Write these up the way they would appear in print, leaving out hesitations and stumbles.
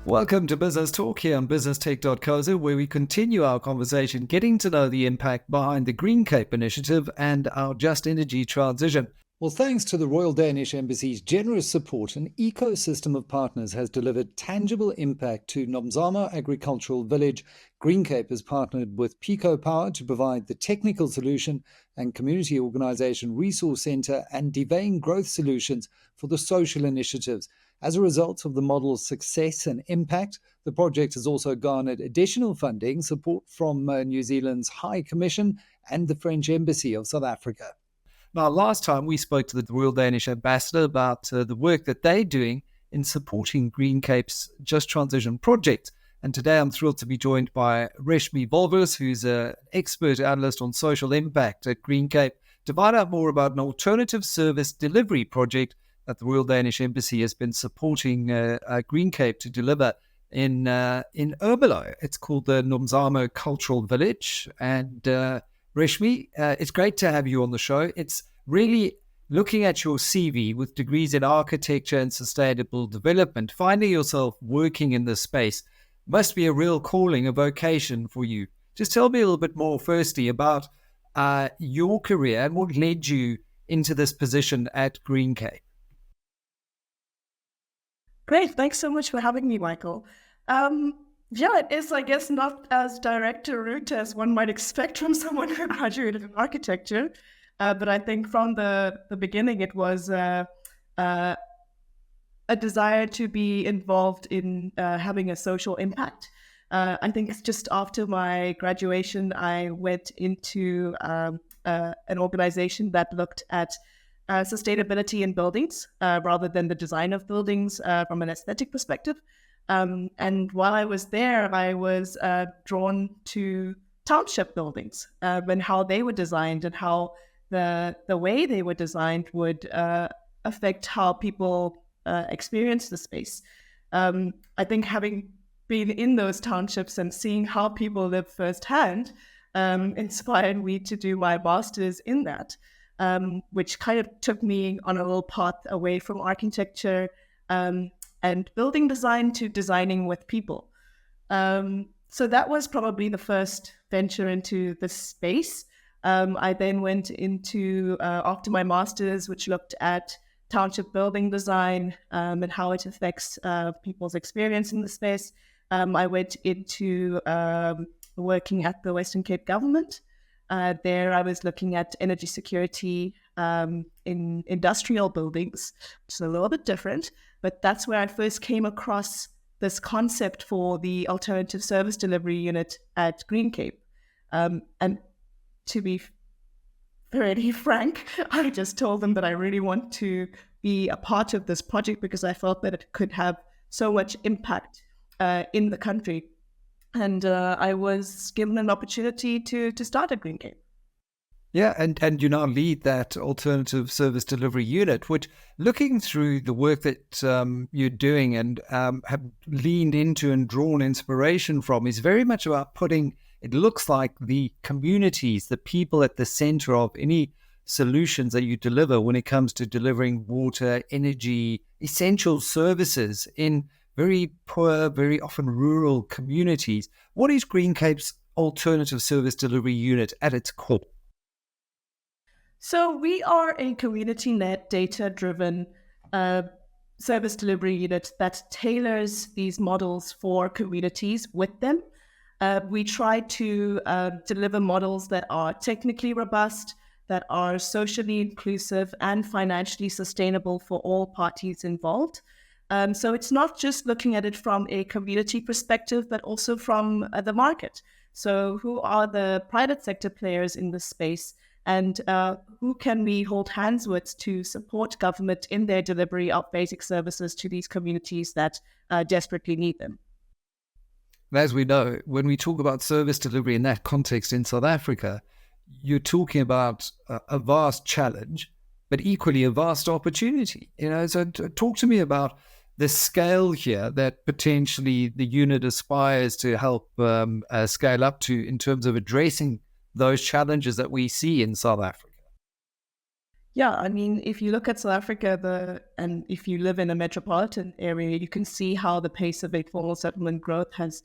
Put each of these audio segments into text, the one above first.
Welcome to Business Talk here on businesstech.co, where we continue our conversation getting to know the impact behind the GreenCape initiative and our just energy transition. Well, thanks to the Royal Danish Embassy's generous support, an ecosystem of partners has delivered tangible impact to Nomzamo Agricultural Village. GreenCape has partnered with Pico Power to provide the technical solution and community organisation resource centre and Devane Growth Solutions for the social initiatives. As a result of the model's success and impact, the project has also garnered additional funding support from New Zealand's High Commission and the French Embassy of South Africa. Now, last time we spoke to the Royal Danish Ambassador about the work that they're doing in supporting GreenCape's Just Transition project. And today I'm thrilled to be joined by Reshmi Wolvers, who's an expert analyst on social impact at GreenCape, to find out more about an alternative service delivery project that the Royal Danish Embassy has been supporting GreenCape to deliver in Ermelo. It's called the Nomzamo Cultural Village. And Reshmi, it's great to have you on the show. It's really looking at your CV with degrees in architecture and sustainable development, finding yourself working in this space must be a real calling, a vocation for you. Just tell me a little bit more, firstly, about your career and what led you into this position at GreenCape. Great. Thanks so much for having me, Michael. It is, I guess, not as direct a route as one might expect from someone who graduated in architecture. But I think from the beginning, it was a desire to be involved in having a social impact. I think it's just after my graduation, I went into an organization that looked at sustainability in buildings rather than the design of buildings from an aesthetic perspective. And while I was there, I was drawn to township buildings and how they were designed and how the way they were designed would affect how people experience the space. I think having been in those townships and seeing how people live firsthand inspired me to do my master's in that. Which kind of took me on a little path away from architecture and building design to designing with people. So that was probably the first venture into this space. I then went into, after my master's, which looked at township building design and how it affects people's experience in the space. I went into working at the Western Cape government. There I was looking at energy security in industrial buildings, which is a little bit different, but that's where I first came across this concept for the alternative service delivery unit at GreenCape. And to be very frank, I just told them that I really want to be a part of this project because I felt that it could have so much impact in the country. And I was given an opportunity to start at GreenCape. Yeah, and you now lead that alternative service delivery unit, which, looking through the work that you're doing and have leaned into and drawn inspiration from, is very much about putting, it looks like, the communities, the people at the center of any solutions that you deliver when it comes to delivering water, energy, essential services in very poor, very often rural communities. What is GreenCape's alternative service delivery unit at its core? So we are a community-led, data-driven service delivery unit that tailors these models for communities with them. We try to deliver models that are technically robust, that are socially inclusive and financially sustainable for all parties involved. So it's not just looking at it from a community perspective, but also from the market. So who are the private sector players in this space, and who can we hold hands with to support government in their delivery of basic services to these communities that desperately need them? As we know, when we talk about service delivery in that context in South Africa, you're talking about a vast challenge, but equally a vast opportunity. So talk to me about the scale here that potentially the unit aspires to help scale up to in terms of addressing those challenges that we see in South Africa. Yeah, I mean, if you look at South Africa, and if you live in a metropolitan area, you can see how the pace of informal settlement growth has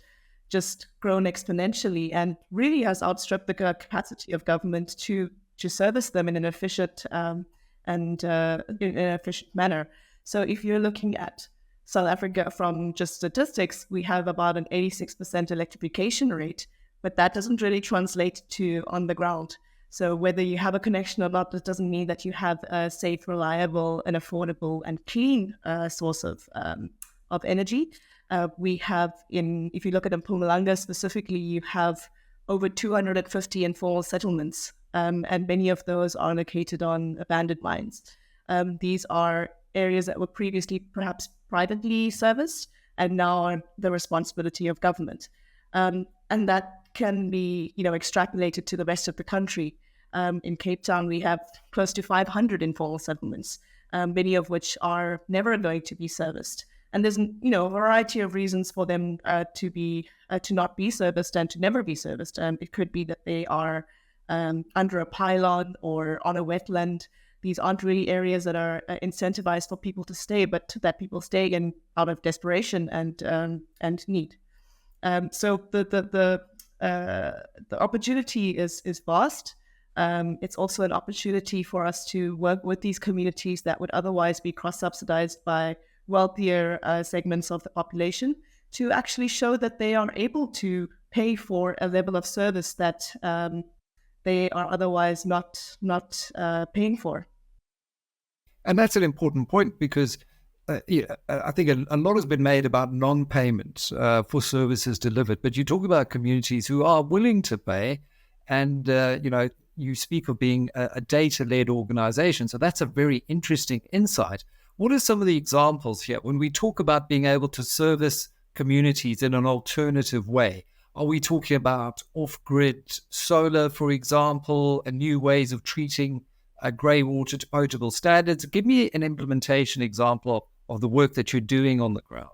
just grown exponentially and really has outstripped the capacity of government to service them in an efficient and in an efficient manner. So, if you're looking at South Africa from just statistics, we have about an 86% electrification rate, but that doesn't really translate to on the ground. So whether you have a connection or not, that doesn't mean that you have a safe, reliable, and affordable and clean source of energy. We have if you look at Mpumalanga specifically, you have over 250 informal settlements, and many of those are located on abandoned mines. These are areas that were previously perhaps privately serviced and now are the responsibility of government. And that can be, extrapolated to the rest of the country. In Cape Town, we have close to 500 informal settlements, many of which are never going to be serviced. And there's, a variety of reasons for them to not be serviced and to never be serviced. It could be that they are under a pylon or on a wetland. These aren't really areas that are incentivized for people to stay, but that people stay in out of desperation and need. So the opportunity is vast. It's also an opportunity for us to work with these communities that would otherwise be cross-subsidized by wealthier segments of the population to actually show that they are able to pay for a level of service that they are otherwise not paying for. And that's an important point because I think a lot has been made about non-payment for services delivered, but you talk about communities who are willing to pay, and you speak of being a data-led organization. So that's a very interesting insight. What are some of the examples here when we talk about being able to service communities in an alternative way? Are we talking about off-grid solar, for example, and new ways of treating grey water to potable standards? Give me an implementation example of the work that you're doing on the ground.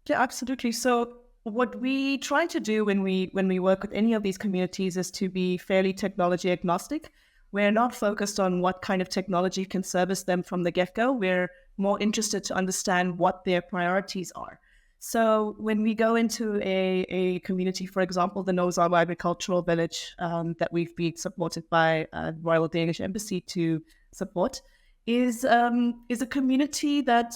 Yeah, absolutely. So what we try to do when we work with any of these communities is to be fairly technology agnostic. We're not focused on what kind of technology can service them from the get-go. We're more interested to understand what their priorities are. So when we go into a community, for example, the Nozama Agricultural Village that we've been supported by Royal Danish Embassy to support, is a community that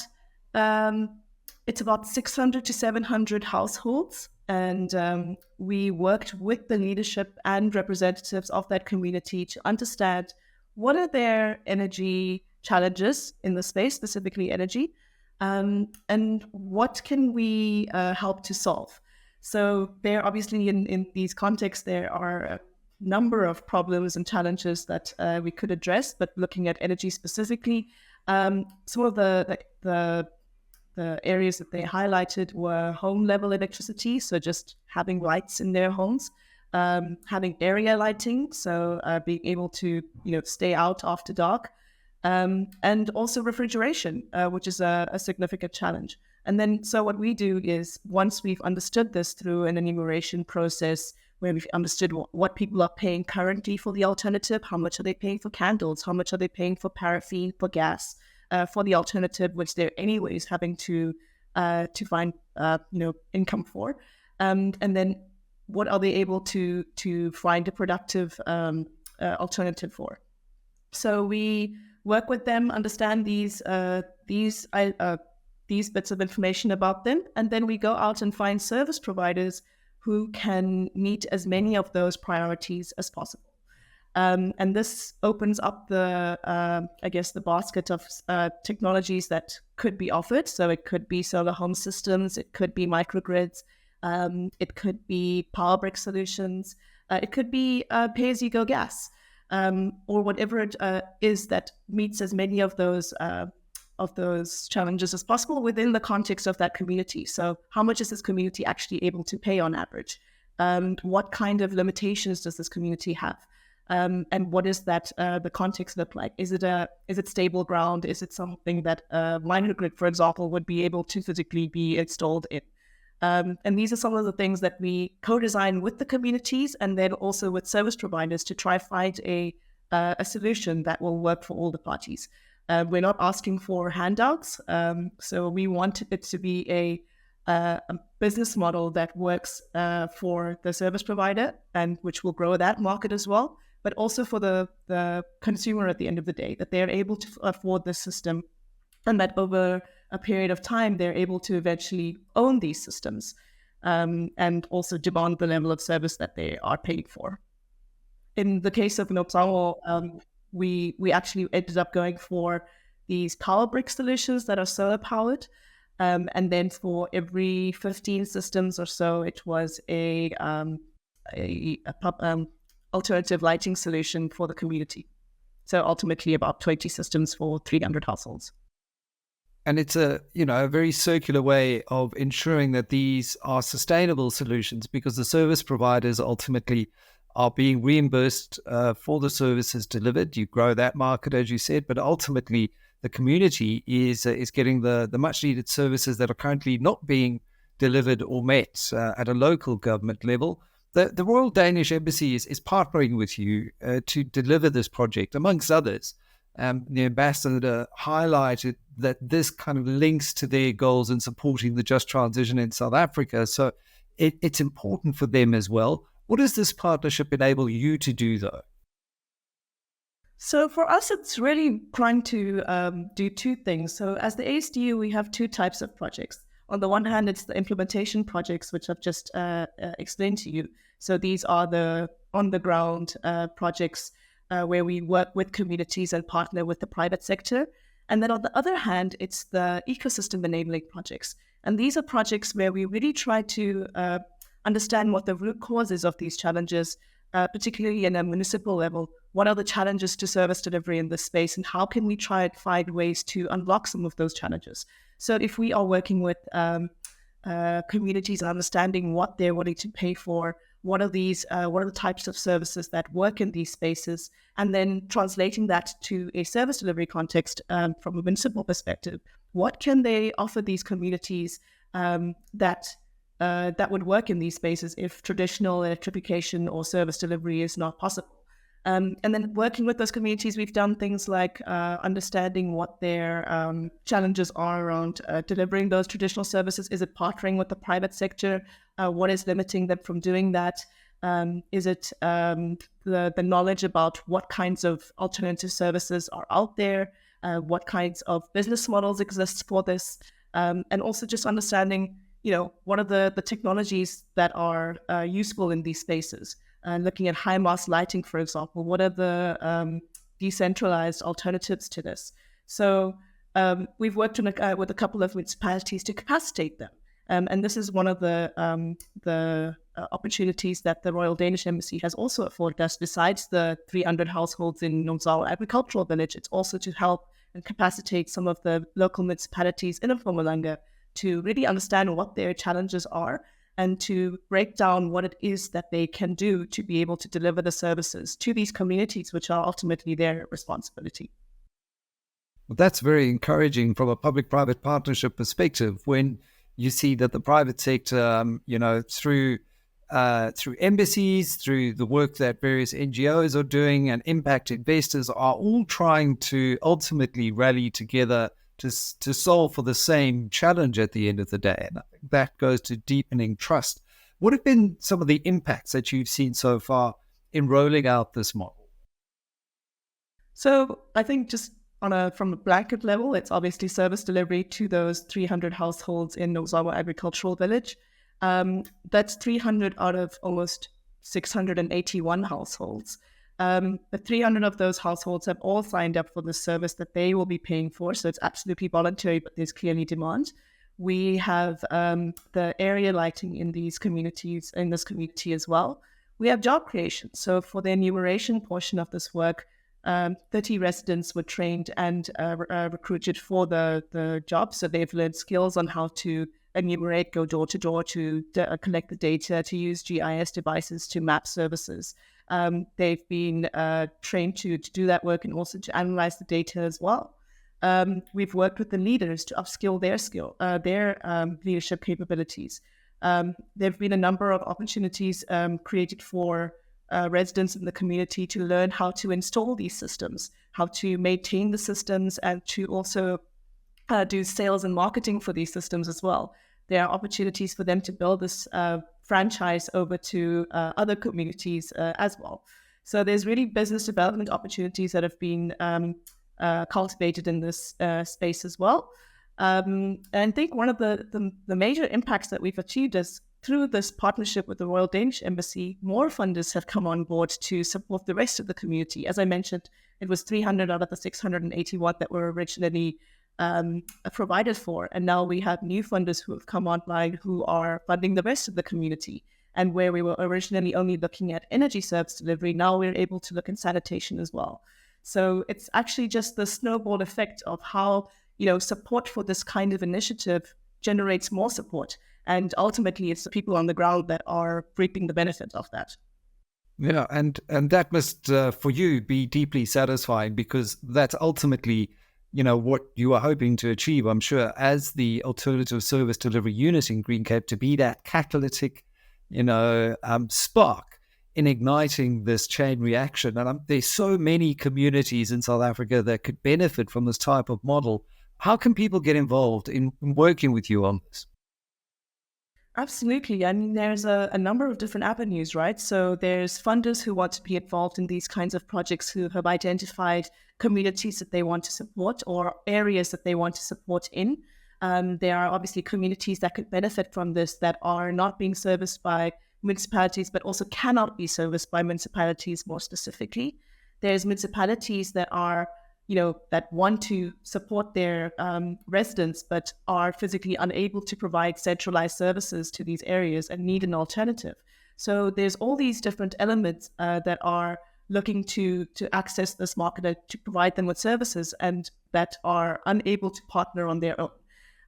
it's about 600 to 700 households. And we worked with the leadership and representatives of that community to understand what are their energy challenges in the space, specifically energy, and what can we help to solve. So there, obviously, in these contexts, there are a number of problems and challenges that we could address, but looking at energy specifically, some of the areas that they highlighted were home level electricity, so just having lights in their homes, having area lighting, so being able to stay out after dark, and also refrigeration, which is a significant challenge. And then so what we do is, once we've understood this through an enumeration process where we've understood what people are paying currently for the alternative, how much are they paying for candles, how much are they paying for paraffin, for gas, for the alternative, which they're anyways having to find income for, and then what are they able to find a productive alternative for. So we work with them, understand these bits of information about them, and then we go out and find service providers who can meet as many of those priorities as possible. And this opens up the basket of technologies that could be offered. So it could be solar home systems, it could be microgrids, it could be power brick solutions, it could be pay-as-you-go gas, or whatever it is that meets as many of those challenges as possible within the context of that community. So how much is this community actually able to pay on average? What kind of limitations does this community have? And what is that the context look like? Is it stable ground? Is it something that microgrid, for example, would be able to physically be installed in? And these are some of the things that we co-design with the communities and then also with service providers to try find a a solution that will work for all the parties. We're not asking for handouts, so we want it to be a business model that works for the service provider and which will grow that market as well, but also for the consumer at the end of the day, that they're able to afford this system and that over a period of time, they're able to eventually own these systems and also demand the level of service that they are paid for. In the case of Nopsango, we actually ended up going for these power brick solutions that are solar powered. And then for every 15 systems or so, it was a alternative lighting solution for the community. So ultimately about 20 systems for 300 households. And it's a very circular way of ensuring that these are sustainable solutions, because the service providers ultimately are being reimbursed for the services delivered. You grow that market, as you said, but ultimately the community is getting the much needed services that are currently not being delivered or met at a local government level. The Royal Danish Embassy is partnering with you to deliver this project, amongst others. The ambassador highlighted that this kind of links to their goals in supporting the just transition in South Africa. So it's important for them as well. What does this partnership enable you to do, though? So for us, it's really trying to do two things. So as the ASDU, we have two types of projects. On the one hand, it's the implementation projects, which I've just explained to you. So these are the on-the-ground projects where we work with communities and partner with the private sector. And then on the other hand, it's the ecosystem enabling projects. And these are projects where we really try to understand what the root causes of these challenges, particularly in a municipal level. What are the challenges to service delivery in this space, and how can we try and find ways to unlock some of those challenges? So if we are working with communities and understanding what they're willing to pay for, what are the types of services that work in these spaces, and then translating that to a service delivery context from a municipal perspective, what can they offer these communities that would work in these spaces if traditional electrification or service delivery is not possible? And then working with those communities, we've done things like understanding what their challenges are around delivering those traditional services. Is it partnering with the private sector? What is limiting them from doing that? Is it the knowledge about what kinds of alternative services are out there? What kinds of business models exist for this? And also just understanding, what are the technologies that are useful in these spaces? Looking at high mass lighting, for example, what are the decentralized alternatives to this? So we've worked with a couple of municipalities to capacitate them. And this is one of the opportunities that the Royal Danish Embassy has also afforded us. Besides the 300 households in Nomzalo Agricultural Village, it's also to help and capacitate some of the local municipalities in Mpumalanga to really understand what their challenges are and to break down what it is that they can do to be able to deliver the services to these communities, which are ultimately their responsibility. Well, that's very encouraging from a public-private partnership perspective, when you see that the private sector, through embassies, through the work that various NGOs are doing, and impact investors are all trying to ultimately rally together to solve for the same challenge at the end of the day. And I think that goes to deepening trust. What have been some of the impacts that you've seen so far in rolling out this model? So I think just from a blanket level, it's obviously service delivery to those 300 households in Nomzalo Agricultural Village. That's 300 out of almost 681 households. But 300 of those households have all signed up for the service that they will be paying for. So it's absolutely voluntary, but there's clearly demand. We have the area lighting in this community as well. We have job creation. So for the enumeration portion of this work, 30 residents were trained and recruited for the job. So they've learned skills on how to enumerate, go door to door to collect the data, to use GIS devices to map services. They've been trained to do that work and also to analyze the data as well. We've worked with the leaders to upskill their leadership capabilities. There have been a number of opportunities created for residents in the community to learn how to install these systems, how to maintain the systems, and to also do sales and marketing for these systems as well. There are opportunities for them to build this franchise over to other communities as well. So there's really business development opportunities that have been cultivated in this space as well. And I think one of the major impacts that we've achieved is through this partnership with the Royal Danish Embassy, more funders have come on board to support the rest of the community. As I mentioned, it was 300 out of the 681 that were originally provided for. And now we have new funders who have come online who are funding the rest of the community. And where we were originally only looking at energy service delivery, now we're able to look in sanitation as well. So it's actually just the snowball effect of how, support for this kind of initiative generates more support. And ultimately, it's the people on the ground that are reaping the benefit of that. Yeah, and that must, for you, be deeply satisfying, because that's ultimately, what you are hoping to achieve, I'm sure, as the alternative service delivery unit in GreenCape, to be that catalytic, spark in igniting this chain reaction. And there's so many communities in South Africa that could benefit from this type of model. How can people get involved in working with you on this? Absolutely. I mean, there's a number of different avenues, right? So there's funders who want to be involved in these kinds of projects, who have identified communities that they want to support or areas that they want to support in. There are obviously communities that could benefit from this that are not being serviced by municipalities, but also cannot be serviced by municipalities more specifically. There's municipalities that are that want to support their residents, but are physically unable to provide centralized services to these areas and need an alternative. So there's all these different elements that are looking to access this market, to provide them with services, and that are unable to partner on their own.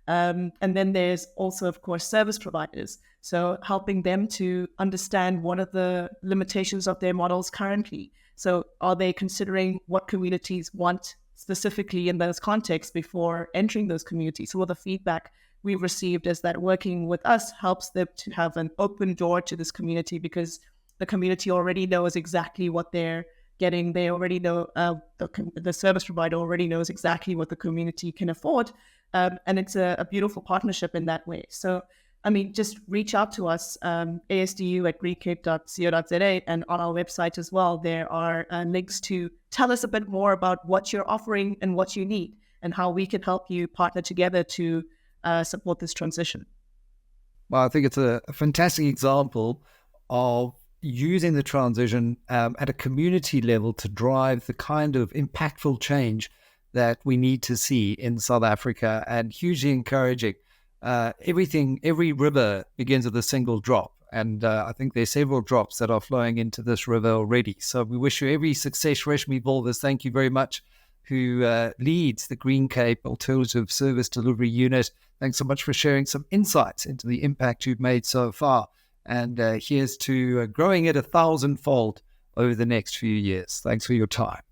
And then there's also, of course, service providers. So helping them to understand what are the limitations of their models currently. So are they considering what communities want specifically in those contexts before entering those communities? So the feedback we've received is that working with us helps them to have an open door to this community, because the community already knows exactly what they're getting. They already know, the service provider already knows exactly what the community can afford. And it's a beautiful partnership in that way. So I mean, just reach out to us, asdu@greencape.co.za, and on our website as well, there are links to tell us a bit more about what you're offering and what you need, and how we can help you partner together to support this transition. Well, I think it's a fantastic example of using the transition at a community level to drive the kind of impactful change that we need to see in South Africa, and hugely encouraging. Every river begins with a single drop, and I think there's several drops that are flowing into this river already. So we wish you every success. Reshmi Wolvers, thank you very much, who leads the GreenCape Alternative Service Delivery Unit. Thanks so much for sharing some insights into the impact you've made so far, and here's to growing it 1,000-fold over the next few years. Thanks for your time.